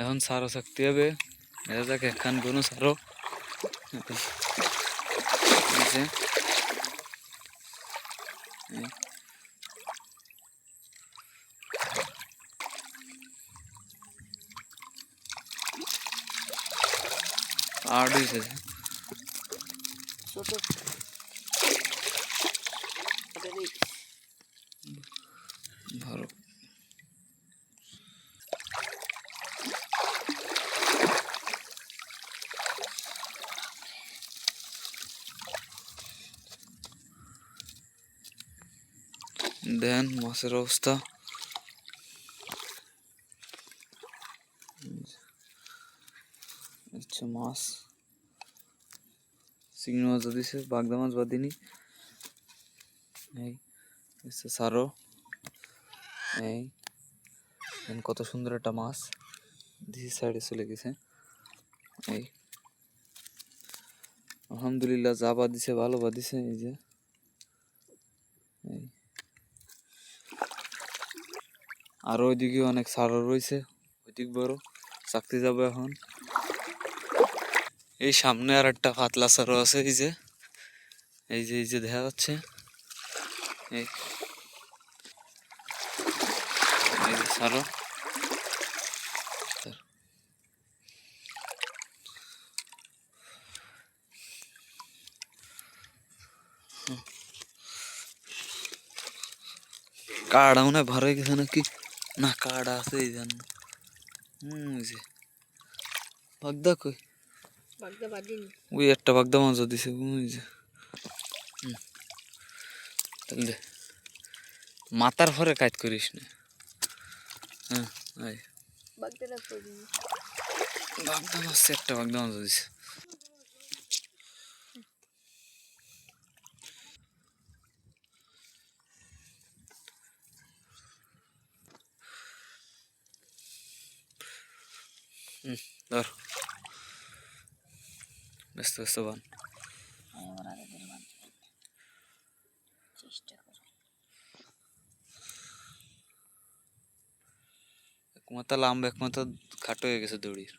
এখন সারও থাকতে হবে। দেখা যাক একখান কোনো সারও আর হয়েছে ধরো দেন মাছের অবস্থা। আচ্ছা মাছ চিংড়ি মাছ দিছে, বাগদা মাছ বাদিনি। এই সারো এই কত সুন্দর একটা মাছ দিছি, সাইডে চলে গেছে। এই আলহামদুলিল্লাহ যা বাদিছে ভালো বাদিছে। এই যে এই আর ওইদিকে অনেক সারও রয়েছে, ওইদিক বড় চাকতি যাবে এখন। এই সামনে আর একটা পাতলা সারও আছে, এই যে এই যে দেখা যাচ্ছে। এই যে সারও কাড়া মনে হয় ভরে গেছে নাকি, না কাড়া আছে এই জন্য। ওই যে বাগদা কই, ওই একটা বাগদা মাছ দিছে। ওই যে তাহলে মাথার ভরে কাজ করিস না। হ্যাঁ বাগদা মাছ, একটা বাগদা মাছ দিছে। ধর ব্যস্ত ব্যস্ত বান। এক মাথা লম্বা এক মাথা খাটো হয়ে গেছে দড়ির।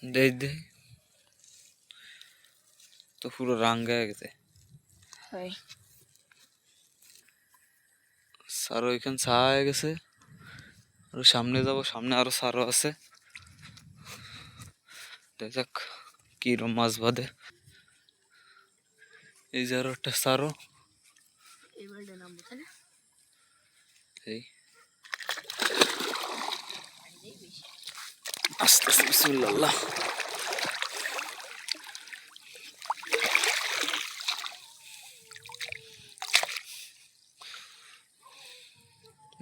দেখ দে তো পুরো রাঙ্গা হয়ে গেছে। সারো এখানে ছা হয়ে গেছে, আর সামনে যাবো, সামনে আরো সারও আছে। দেখ কিরম মাছ বাঁধে। এই যে আরো একটা সারো। এই আস্তে আস্তে বিসমিল্লাহ।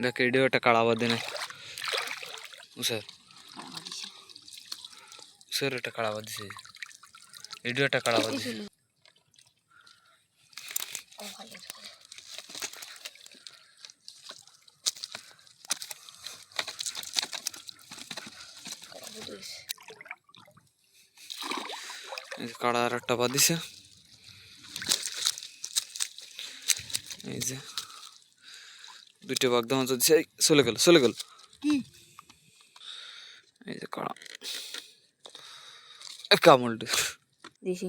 দেখ এডিও একটা কাড়া বাঁধে না স্যার, স্যার একটা কাড়া বাঁধিছে, এডিও একটা কাড়া বাঁধিছে। কাড়া আর একটা বাঁধিছে। এই যে দুইটা বাগদা মাছ দিছে, চলে গেল চলে গেল। এই যে কাড়া কামড় দিছি।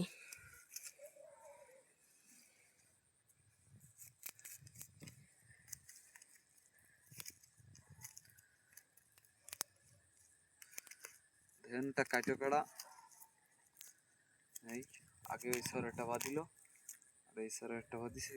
ধানটা কাটো কাড়া। এই আগে ওই সর একটা বাঁধিল, আর এই সর একটা বাঁধিছে।